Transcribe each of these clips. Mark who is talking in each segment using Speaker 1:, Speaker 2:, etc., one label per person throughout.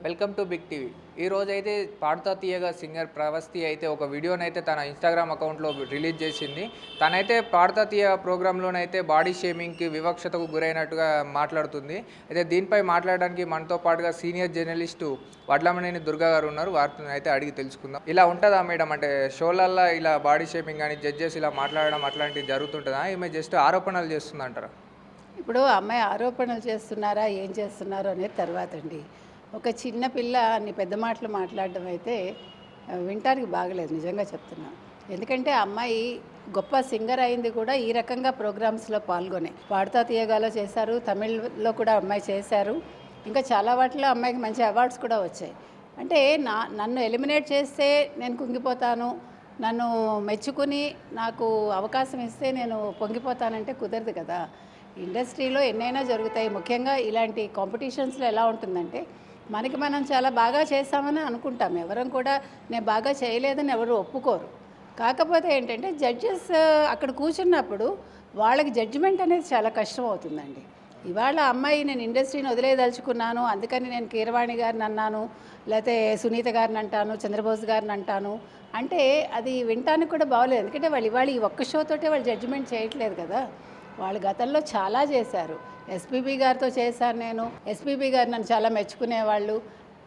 Speaker 1: Welcome to big TV. ఈ రోజు అయితే పాడుతా తీయగా సింగర్ ప్రవస్తి అయితే ఒక వీడియోనైతే తన ఇన్స్టాగ్రామ్ అకౌంట్లో రిలీజ్ చేసింది. తనైతే పాడుతా తీయ ప్రోగ్రాంలోనైతే బాడీ షేమింగ్కి వివక్షతకు గురైనట్టుగా మాట్లాడుతుంది. అయితే దీనిపై మాట్లాడడానికి మనతో పాటుగా సీనియర్ జర్నలిస్టు వడ్లమనేని దుర్గా గారు ఉన్నారు. వారితో అయితే అడిగి తెలుసుకుందాం. ఇలా ఉంటుందా మేడం, అంటే షోలల్లో ఇలా బాడీ షేమింగ్ కానీ జడ్జెస్ ఇలా మాట్లాడడం అట్లాంటివి జరుగుతుంటుందా? ఈమె జస్ట్ ఆరోపణలు చేస్తుందంటారా?
Speaker 2: ఇప్పుడు అమ్మాయి ఆరోపణలు చేస్తున్నారా ఏం చేస్తున్నారో అనేది తర్వాత అండి. ఒక చిన్న పిల్ల అన్ని పెద్ద మాటలు మాట్లాడడం అయితే వినటానికి బాగలేదు, నిజంగా చెప్తున్నా. ఎందుకంటే అమ్మాయి గొప్ప సింగర్ అయింది కూడా ఈ రకంగా ప్రోగ్రామ్స్లో పాల్గొనే. పాడుతా తీయగాలో చేశారు, తమిళ్లో కూడా అమ్మాయి చేశారు, ఇంకా చాలా వాటిలో అమ్మాయికి మంచి అవార్డ్స్ కూడా వచ్చాయి. అంటే నన్ను ఎలిమినేట్ చేస్తే నేను కుంగిపోతాను, నన్ను మెచ్చుకుని నాకు అవకాశం ఇస్తే నేను పొంగిపోతానంటే కుదరదు కదా. ఇండస్ట్రీలో ఎన్నైనా జరుగుతాయి. ముఖ్యంగా ఇలాంటి కాంపిటీషన్స్లో ఎలా ఉంటుందంటే మనకి మనం చాలా బాగా చేస్తామని అనుకుంటాం, ఎవరం కూడా నేను బాగా చేయలేదని ఎవరు ఒప్పుకోరు. కాకపోతే ఏంటంటే జడ్జెస్ అక్కడ కూర్చున్నప్పుడు వాళ్ళకి జడ్జిమెంట్ అనేది చాలా కష్టం అవుతుందండి. ఇవాళ అమ్మాయి నేను ఇండస్ట్రీని వదిలేదలుచుకున్నాను, అందుకని నేను కీరవాణి గారిని అన్నాను, లేకపోతే సునీత గారిని అంటాను, చంద్రబోస్ గారిని అంటాను అంటే అది వినటానికి కూడా బాగోలేదు. ఎందుకంటే వాళ్ళు ఇవాళ ఈ ఒక్క షోతోటే వాళ్ళు జడ్జిమెంట్ చేయట్లేదు కదా. వాళ్ళు గతంలో చాలా చేశారు. ఎస్పీబీ గారితో చేశాను నేను. ఎస్పీబీ గారు నన్ను చాలా మెచ్చుకునేవాళ్ళు.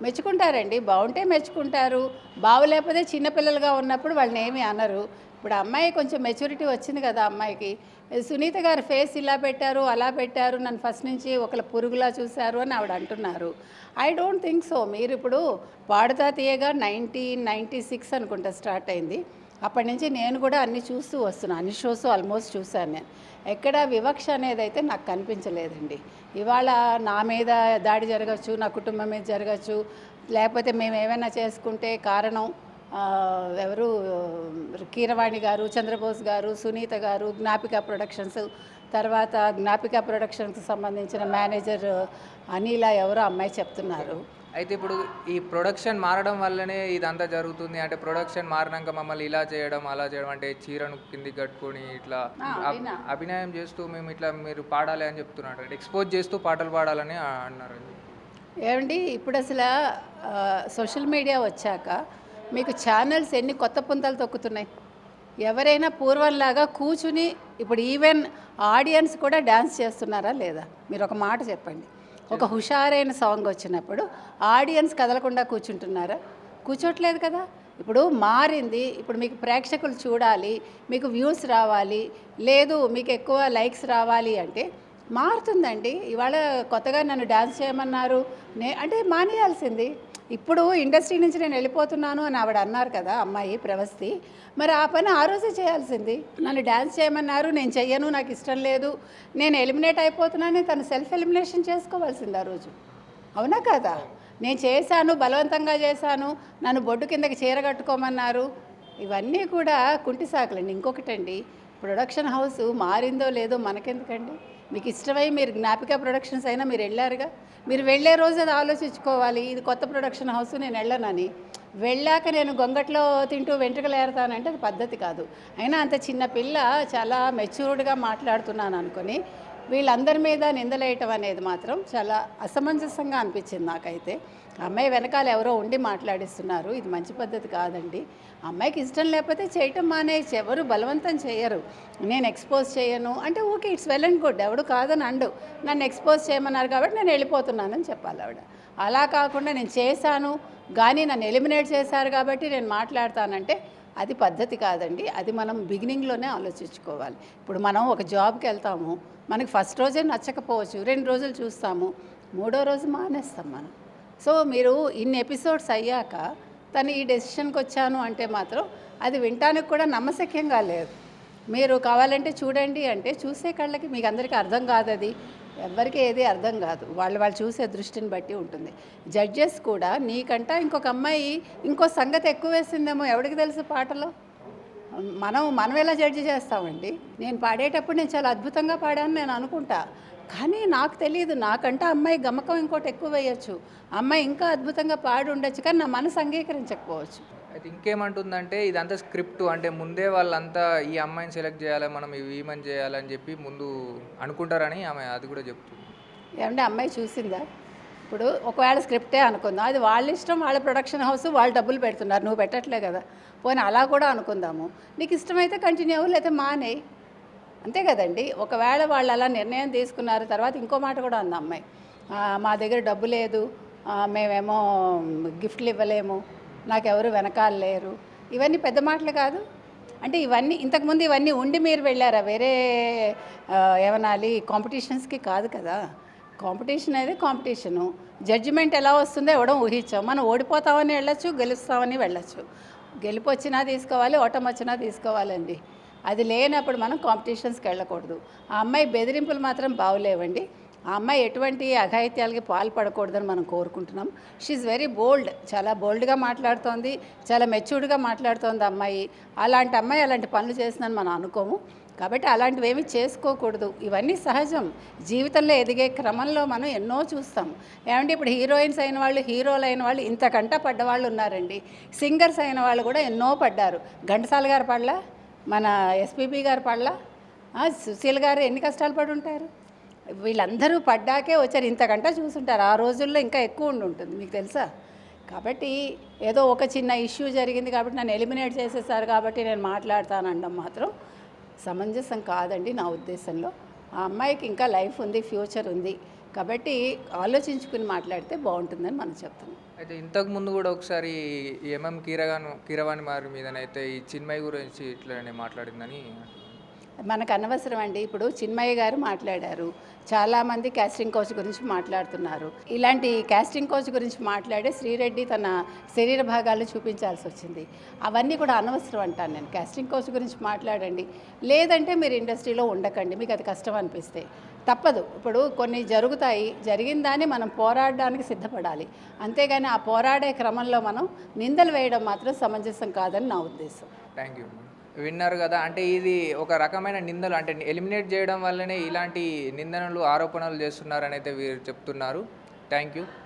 Speaker 2: మెచ్చుకుంటారండి, బాగుంటే మెచ్చుకుంటారు, బాగోలేకపోతే చిన్నపిల్లలుగా ఉన్నప్పుడు వాళ్ళని ఏమీ అనరు. ఇప్పుడు అమ్మాయి కొంచెం మెచ్యూరిటీ వచ్చింది కదా అమ్మాయికి. సునీత గారు ఫేస్ ఇలా పెట్టారు అలా పెట్టారు, నన్ను ఫస్ట్ నుంచి ఒకళ్ళ పురుగులా చూశారు అని ఆవిడ అంటున్నారు. I don't think so. మీరు ఇప్పుడు పాడుతా తీయగా 1996 అనుకుంటా స్టార్ట్ అయింది. అప్పటి నుంచి నేను కూడా అన్నీ చూస్తూ వస్తున్నాను, అన్ని షోస్ ఆల్మోస్ట్ చూశాను నేను. ఎక్కడ వివక్ష అనేది అయితే నాకు కనిపించలేదండి. ఇవాళ నా మీద దాడి జరగచ్చు, నా కుటుంబం మీద జరగచ్చు, లేకపోతే మేము ఏమైనా చేసుకుంటే కారణం ఎవరు కీరవాణి గారు, చంద్రబోస్ గారు, సునీత గారు, జ్ఞాపిక ప్రొడక్షన్స్, తర్వాత జ్ఞాపిక ప్రొడక్షన్స్కి సంబంధించిన మేనేజర్ అనిల ఎవరో అమ్మాయి చెప్తున్నారు.
Speaker 1: అయితే ఇప్పుడు ఈ ప్రొడక్షన్ మారడం వల్లనే ఇదంతా జరుగుతుంది. అంటే ప్రొడక్షన్ మారినాక మమ్మల్ని ఇలా చేయడం అలా చేయడం, అంటే చీరను కిందికి కట్టుకొని ఇట్లా అభినయం చేస్తూ మేము ఇట్లా మీరు పాడాలి అని చెప్తున్నారు, అంటే ఎక్స్పోజ్ చేస్తూ పాటలు పాడాలని అన్నారు.
Speaker 2: ఏమండి ఇప్పుడు అసలు సోషల్ మీడియా వచ్చాక మీకు ఛానల్స్ ఎన్ని కొత్త పుంతలు తొక్కుతున్నాయి. ఎవరైనా పూర్వంలాగా కూర్చుని ఇప్పుడు ఈవెన్ ఆడియన్స్ కూడా డ్యాన్స్ చేస్తున్నారా లేదా? మీరు ఒక మాట చెప్పండి. ఒక హుషారైన సాంగ్ వచ్చినప్పుడు ఆడియన్స్ కదలకుండా కూర్చుంటున్నారా? కూర్చోట్లేదు కదా. ఇప్పుడు మారింది. ఇప్పుడు మీకు ప్రేక్షకులు చూడాలి, మీకు వ్యూస్ రావాలి, లేదు మీకు ఎక్కువ లైక్స్ రావాలి అంటే మారుతుందండి. ఇవాళ కొత్తగా నన్ను డ్యాన్స్ చేయమన్నారు, అంటే మానేయాల్సింది. ఇప్పుడు ఇండస్ట్రీ నుంచి నేను వెళ్ళిపోతున్నాను అని ఆవిడ అన్నారు కదా అమ్మాయి ప్రవస్తి, మరి ఆ పని ఆ రోజే చేయాల్సింది. నన్ను డ్యాన్స్ చేయమన్నారు, నేను చెయ్యను, నాకు ఇష్టం లేదు, నేను ఎలిమినేట్ అయిపోతున్నానని తను సెల్ఫ్ ఎలిమినేషన్ చేసుకోవాల్సింది ఆ రోజు. అవునా కదా? నేను చేశాను, బలవంతంగా చేశాను, నన్ను బొడ్డు కిందకి చీర కట్టుకోమన్నారు, ఇవన్నీ కూడా కుంటి సాకులండి. ఇంకొకటండి, ప్రొడక్షన్ హౌస్ మారిందో లేదో మనకెందుకండి? మీకు ఇష్టమై మీరు జ్ఞాపిక ప్రొడక్షన్స్ అయినా మీరు వెళ్ళారుగా, మీరు వెళ్ళే రోజు అది ఆలోచించుకోవాలి, ఇది కొత్త ప్రొడక్షన్ హౌస్ నేను వెళ్ళనని. వెళ్ళాక నేను గొంగట్లో తింటూ వెంట్రుకలు ఏరుతానంటే అది పద్ధతి కాదు. అయినా అంత చిన్న పిల్ల చాలా మెచ్యూర్డ్గా మాట్లాడుతున్నాను అనుకొని వీళ్ళందరి మీద నిందలేయటం అనేది మాత్రం చాలా అసమంజసంగా అనిపించింది నాకైతే. అమ్మాయి వెనకాల ఎవరో ఉండి మాట్లాడిస్తున్నారు, ఇది మంచి పద్ధతి కాదండి. అమ్మాయికి ఇష్టం లేకపోతే చేయటం మానేసి, ఎవరు బలవంతం చేయరు. నేను ఎక్స్పోజ్ చేయను అంటే okay, it's well and good, ఎవడు కాదని అండు. నన్ను ఎక్స్పోజ్ చేయమన్నారు కాబట్టి నేను వెళ్ళిపోతున్నానని చెప్పాలి ఆవిడ. అలా కాకుండా నేను చేశాను కానీ నన్ను ఎలిమినేట్ చేశారు కాబట్టి నేను మాట్లాడతానంటే అది పద్ధతి కాదండి. అది మనం బిగినింగ్లోనే ఆలోచించుకోవాలి. ఇప్పుడు మనం ఒక జాబ్కి వెళ్తాము, మనకి ఫస్ట్ రోజే నచ్చకపోవచ్చు, 2 రోజులు చూస్తాము, 3వ రోజు మానేస్తాం మనం. సో మీరు ఇన్ని ఎపిసోడ్స్ అయ్యాక తను ఈ డెసిషన్కి వచ్చాను అంటే మాత్రం అది వినటానికి కూడా నమ్మశక్యంగా లేదు. మీరు కావాలంటే చూడండి అంటే చూసే కళ్ళకి మీకు అందరికీ అర్థం కాదు, అది ఎవరికి ఏది అర్థం కాదు, వాళ్ళు చూసే దృష్టిని బట్టి ఉంటుంది. జడ్జెస్ కూడా నీకంట ఇంకొక అమ్మాయి ఇంకో సంగతి ఎక్కువ వేసిందేమో ఎవరికి తెలుసు పాటలో. మనం ఎలా జడ్జి చేస్తామండి? నేను పాడేటప్పుడు నేను చాలా అద్భుతంగా పాడాను నేను అనుకుంటా, కానీ నాకు తెలియదు, నాకంటే అమ్మాయి గమకం ఇంకోటి ఎక్కువ వేయచ్చు, అమ్మాయి ఇంకా అద్భుతంగా పాడి ఉండొచ్చు, కానీ నా మనసు అంగీకరించకపోవచ్చు.
Speaker 1: అయితే ఇంకేమంటుందంటే ఇదంతా స్క్రిప్ట్, అంటే ముందే వాళ్ళంతా ఈ అమ్మాయిని సెలెక్ట్ చేయాలి, మనం ఈమెను చేయాలని చెప్పి ముందు అనుకుంటారని ఆమె అది కూడా చెప్తుంది.
Speaker 2: ఏమంటే అమ్మాయి చూసిందా? ఇప్పుడు ఒకవేళ స్క్రిప్టే అనుకుందాం, అది వాళ్ళ ఇష్టం, వాళ్ళ ప్రొడక్షన్ హౌస్, వాళ్ళు డబ్బులు పెడుతున్నారు, నువ్వు పెట్టట్లే కదా. పోనీ అలా కూడా అనుకుందాము. నీకు ఇష్టమైతే కంటిన్యూ అవ్వు, లేకపోతే మానేయి, అంతే కదండి. ఒకవేళ వాళ్ళు అలా నిర్ణయం తీసుకున్నారు, తర్వాత ఇంకో మాట కూడా అంది అమ్మాయి, మా దగ్గర డబ్బు లేదు, మేమేమో గిఫ్ట్లు ఇవ్వలేము, నాకెవరు వెనకాల లేరు. ఇవన్నీ పెద్ద మాటలు కాదు. అంటే ఇవన్నీ ఇంతకుముందు ఇవన్నీ ఉండి మీరు వెళ్ళారా వేరే ఏమనాలి కాంపిటీషన్స్కి? కాదు కదా. కాంపిటీషన్ అనేది కాంపిటీషను. జడ్జిమెంట్ ఎలా వస్తుందో ఇవ్వడం ఊహించాం. మనం ఓడిపోతామని వెళ్ళొచ్చు, గెలుస్తామని వెళ్ళొచ్చు. గెలుపు వచ్చినా తీసుకోవాలి, ఓటమి వచ్చినా తీసుకోవాలండి. అది లేనప్పుడు మనం కాంపిటీషన్స్కి వెళ్ళకూడదు. ఆ అమ్మాయి బెదిరింపులు మాత్రం బాగులేవండి. ఆ అమ్మాయి ఎటువంటి అఘాయిత్యాలకి పాల్పడకూడదని మనం కోరుకుంటున్నాం. షీఈ్ వెరీ బోల్డ్, చాలా బోల్డ్గా మాట్లాడుతోంది, చాలా మెచ్యూర్డ్గా మాట్లాడుతోంది అమ్మాయి. అలాంటి అమ్మాయి అలాంటి పనులు చేసిందని మనం అనుకోము. కాబట్టి అలాంటివి ఏమీ చేసుకోకూడదు. ఇవన్నీ సహజం. జీవితంలో ఎదిగే క్రమంలో మనం ఎన్నో చూస్తాం. ఏమంటే ఇప్పుడు హీరోయిన్స్ అయిన వాళ్ళు, హీరోలు అయిన వాళ్ళు ఇంతకంట పడ్డవాళ్ళు ఉన్నారండి. సింగర్స్ అయిన వాళ్ళు కూడా ఎన్నో పడ్డారు. ఘంటసాల గారు పడలా, మన ఎస్పీబీ గారు పడలా, సుశీల్ గారు ఎన్ని కష్టాలు పడి ఉంటారు. వీళ్ళందరూ పడ్డాకే వచ్చారు. ఇంతకంట చూసుంటారు. ఆ రోజుల్లో ఇంకా ఎక్కువ ఉంటుంది, మీకు తెలుసా. కాబట్టి ఏదో ఒక చిన్న ఇష్యూ జరిగింది కాబట్టి నన్ను ఎలిమినేట్ చేసేసారు కాబట్టి నేను మాట్లాడతానడం మాత్రం సమంజసం కాదండి నా ఉద్దేశంలో. ఆ అమ్మాయికి ఇంకా లైఫ్ ఉంది, ఫ్యూచర్ ఉంది. కాబట్టి ఆలోచించుకుని మాట్లాడితే బాగుంటుందని మనం చెప్తున్నాం.
Speaker 1: అయితే ఇంతకు ముందు కూడా ఒకసారి కీరవాణి వారి మీదనైతే ఈ చిన్మయి గురించి ఇట్లనే మాట్లాడిందని
Speaker 2: మనకు అనవసరం అండి. ఇప్పుడు చిన్మయ్య గారు మాట్లాడారు, చాలామంది కాస్టింగ్ కోచ్ గురించి మాట్లాడుతున్నారు. ఇలాంటి కాస్టింగ్ కోచ్ గురించి మాట్లాడే శ్రీరెడ్డి తన శరీర భాగాలు చూపించాల్సి వచ్చింది. అవన్నీ కూడా అనవసరం అంటాను నేను. కాస్టింగ్ కోచ్ గురించి మాట్లాడండి, లేదంటే మీరు ఇండస్ట్రీలో ఉండకండి. మీకు అది కష్టం అనిపిస్తే తప్పదు. ఇప్పుడు కొన్ని జరుగుతాయి, జరిగిన దాన్ని మనం పోరాడడానికి సిద్ధపడాలి. అంతేగాని ఆ పోరాడే క్రమంలో మనం నిందలు వేయడం మాత్రం సమంజసం కాదని నా ఉద్దేశం.
Speaker 1: Thank you. విన్నారు కదా, అంటే ఇది ఒక రకమైన నిందలు, అంటే ఎలిమినేట్ చేయడం వల్లనే ఇలాంటి నిందనలు, ఆరోపణలు చేస్తున్నారని అయితే వీరు చెప్తున్నారు. Thank you.